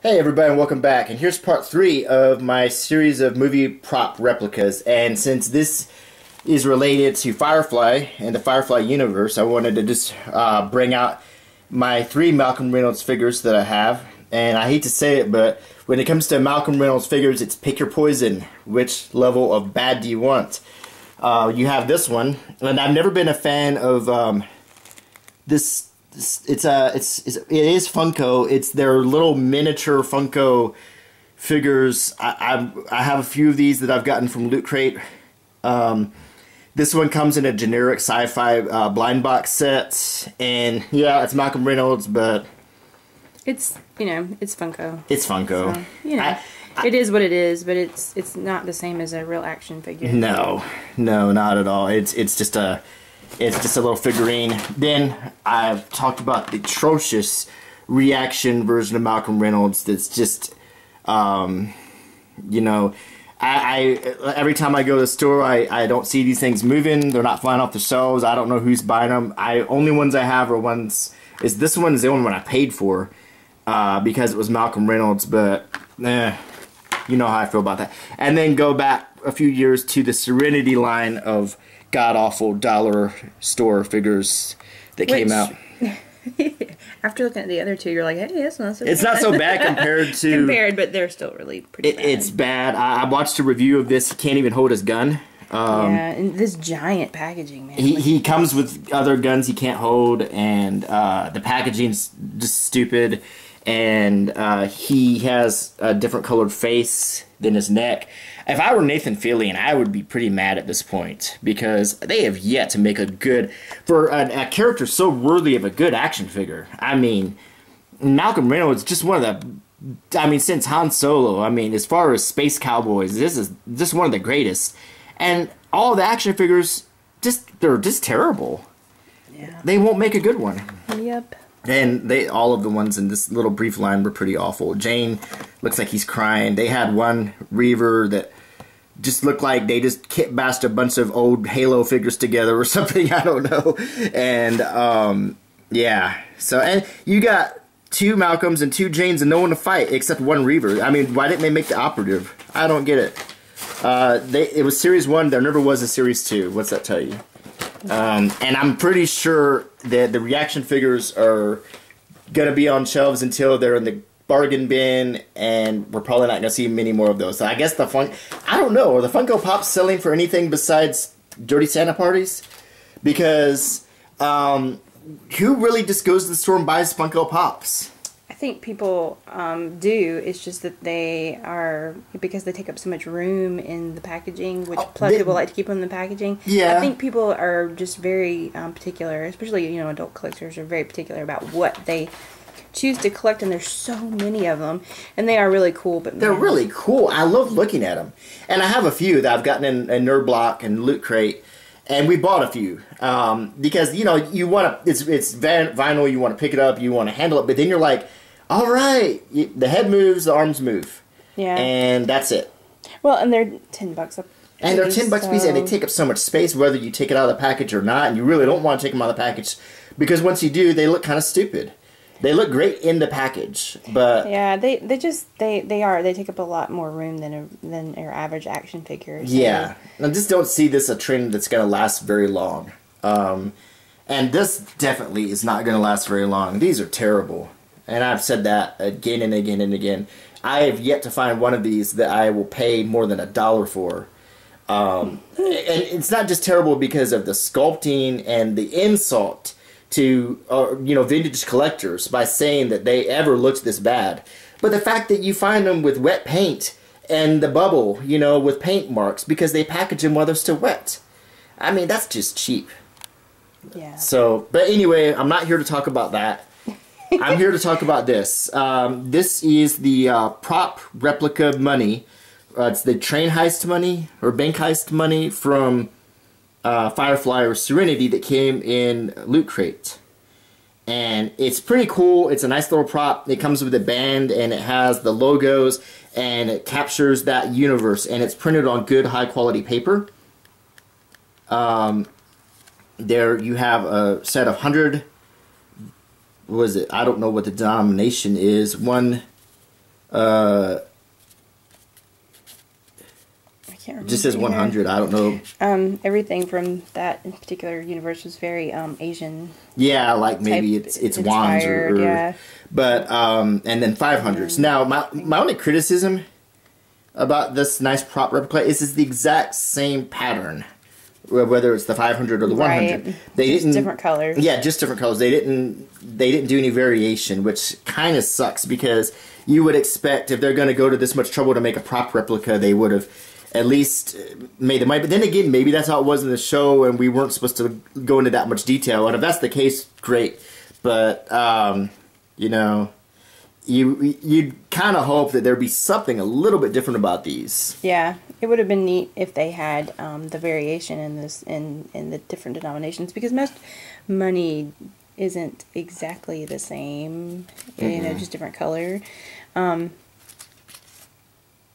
Hey everybody, and welcome back. And here's part 3 of my series of movie prop replicas. And since this is related to Firefly and the Firefly universe, I wanted to just bring out my 3 Malcolm Reynolds figures that I have. And I hate to say it, but when it comes to Malcolm Reynolds figures, it's pick your poison. Which level of bad do you want? You have this one, and I've never been a fan of this. It is Funko. It's their little miniature Funko figures. I have a few of these that I've gotten from Loot Crate. This one comes in a generic sci-fi blind box set, and yeah, it's Malcolm Reynolds, but it's it's Funko. It's Funko. So, it is what it is, but it's not the same as a real action figure. No, not at all. It's just a little figurine. Then I've talked about the atrocious reaction version of Malcolm Reynolds. That's just, I every time I go to the store, I don't see these things moving. They're not flying off the shelves. I don't know who's buying them. Only ones I have are ones. This one is the only one I paid for because it was Malcolm Reynolds. But you know how I feel about that. And then go back a few years to the Serenity line of god-awful dollar store figures that came out. After looking at the other two, you're like, hey, it's not so bad. It's not so bad compared, but they're still really pretty bad. It's bad. I watched a review of this. He can't even hold his gun. Yeah, and this giant packaging, man. He comes with other guns he can't hold, and the packaging's just stupid. And he has a different colored face than his neck. If I were Nathan Fillion, I would be pretty mad at this point because they have yet to make a good, for a character so worthy of a good action figure. I mean, Malcolm Reynolds, just one of the, since Han Solo, as far as space cowboys, this is just one of the greatest. And all the action figures, they're just terrible. Yeah. They won't make a good one. Yep. And all of the ones in this little brief line were pretty awful. Jane looks like he's crying. They had one Reaver that just looked like they just kit-bashed a bunch of old Halo figures together or something. I don't know. And, yeah. So, and you got 2 Malcolms and 2 Janes and no one to fight except one Reaver. Why didn't they make the operative? I don't get it. It was Series 1. There never was a Series 2. What's that tell you? And I'm pretty sure that the reaction figures are going to be on shelves until they're in the bargain bin, and we're probably not going to see many more of those. So I guess I don't know, are the Funko Pops selling for anything besides Dirty Santa parties? Because who really just goes to the store and buys Funko Pops? I think people do. It's just that because they take up so much room in the packaging, which people like to keep in the packaging. Yeah. I think people are just very particular, especially, adult collectors are very particular about what they choose to collect, and there's so many of them, and they are really cool. But they're really cool. I love looking at them. And I have a few that I've gotten in Nerd Block and Loot Crate. And we bought a few because, you want to, it's vinyl, you want to pick it up, you want to handle it, but then you're like, all right, the head moves, the arms move. Yeah. And that's it. Well, and they're $10 a piece. And they're $10 a piece, and they take up so much space, whether you take it out of the package or not, and you really don't want to take them out of the package, because once you do, they look kind of stupid. They look great in the package, but... Yeah, they take up a lot more room than your average action figures. Yeah. I just don't see this a trend that's going to last very long. And this definitely is not going to last very long. These are terrible. And I've said that again and again and again. I have yet to find one of these that I will pay more than $1 for. And it's not just terrible because of the sculpting and the insult to vintage collectors by saying that they ever looked this bad. But the fact that you find them with wet paint and the bubble, with paint marks because they package them while they're still wet. That's just cheap. Yeah. So, but anyway, I'm not here to talk about that. I'm here to talk about this. This is the prop replica money. It's the train heist money or bank heist money from Firefly or Serenity that came in Loot Crate. And it's pretty cool. It's a nice little prop. It comes with a band and it has the logos and it captures that universe. And it's printed on good high quality paper. There you have a set of 100... What was it? I don't know what the denomination is. One I can't remember. Just says 100. I don't know. Everything from that in particular universe was very Asian. Yeah, like maybe it's wands or yeah. But and then 500s. Now my only criticism about this nice prop replica is the exact same pattern, whether it's the 500 or the 100. Right. They just didn't different colors. Yeah, just different colors. They didn't do any variation, which kind of sucks because you would expect if they're going to go to this much trouble to make a prop replica, they would have at least made the money. But then again, maybe that's how it was in the show, and we weren't supposed to go into that much detail. And if that's the case, great. But you know, you'd kind of hope that there'd be something a little bit different about these. Yeah, it would have been neat if they had the variation in this in the different denominations, because most money isn't exactly the same. You know, just different color.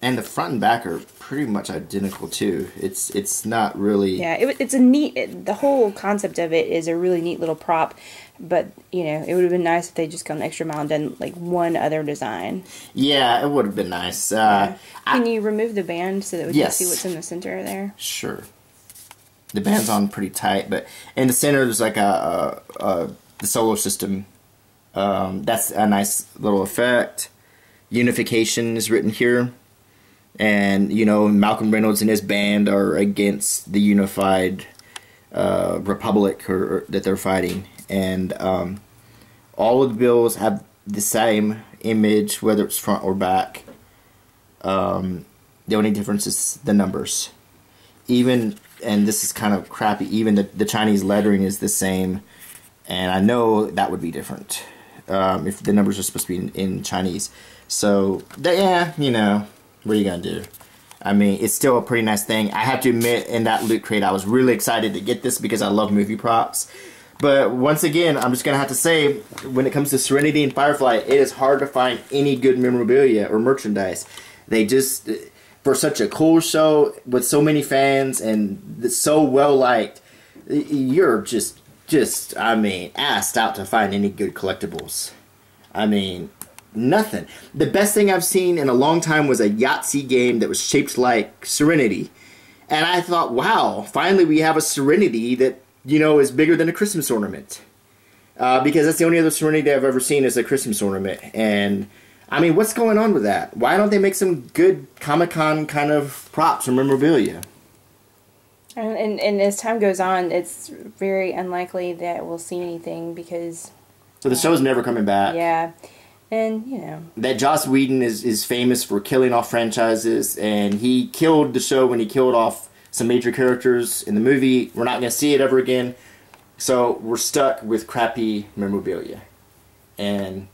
And the front and back are pretty much identical too. It's not really. Yeah, it's a neat. The whole concept of it is a really neat little prop, but you know, it would have been nice if they just gone the extra mile and done like one other design. Yeah, it would have been nice. Can you remove the band so that we Yes. can see what's in the center there? Sure. The band's on pretty tight, but in the center there's like the solar system. That's a nice little effect. Unification is written here. And, you know, Malcolm Reynolds and his band are against the unified republic or that they're fighting. And all of the bills have the same image, whether it's front or back. The only difference is the numbers. Even, and this is kind of crappy, even the Chinese lettering is the same. And I know that would be different if the numbers are supposed to be in Chinese. So, yeah, you know. What are you going to do? I mean, it's still a pretty nice thing. I have to admit, in that loot crate, I was really excited to get this because I love movie props. But once again, I'm just going to have to say, when it comes to Serenity and Firefly, it is hard to find any good memorabilia or merchandise. They just, for such a cool show with so many fans and so well liked, you're just, I mean, asked out to find any good collectibles. I mean, nothing. The best thing I've seen in a long time was a Yahtzee game that was shaped like Serenity. And I thought, wow, finally we have a Serenity that, you know, is bigger than a Christmas ornament. Because that's the only other Serenity I've ever seen is a Christmas ornament. And, I mean, what's going on with that? Why don't they make some good Comic-Con kind of props or memorabilia? And as time goes on, it's very unlikely that we'll see anything because... So the show's never coming back. Yeah. And, you know. That Joss Whedon is famous for killing off franchises, and he killed the show when he killed off some major characters in the movie. We're not going to see it ever again. So we're stuck with crappy memorabilia. And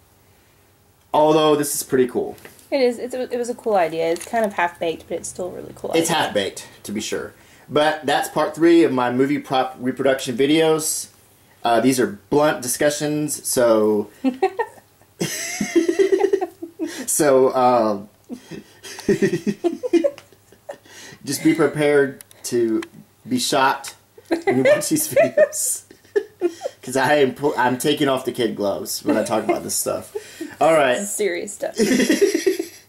although this is pretty cool. It is. It was a cool idea. It's kind of half-baked, but it's still a really cool idea. It's half-baked, to be sure. But that's part 3 of my movie prop reproduction videos. These are blunt discussions, so... So, just be prepared to be shocked when you watch these videos. Because I'm taking off the kid gloves when I talk about this stuff. All right. This is serious stuff.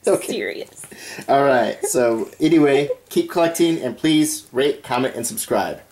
Okay. Serious. All right. So, anyway, keep collecting and please rate, comment, and subscribe.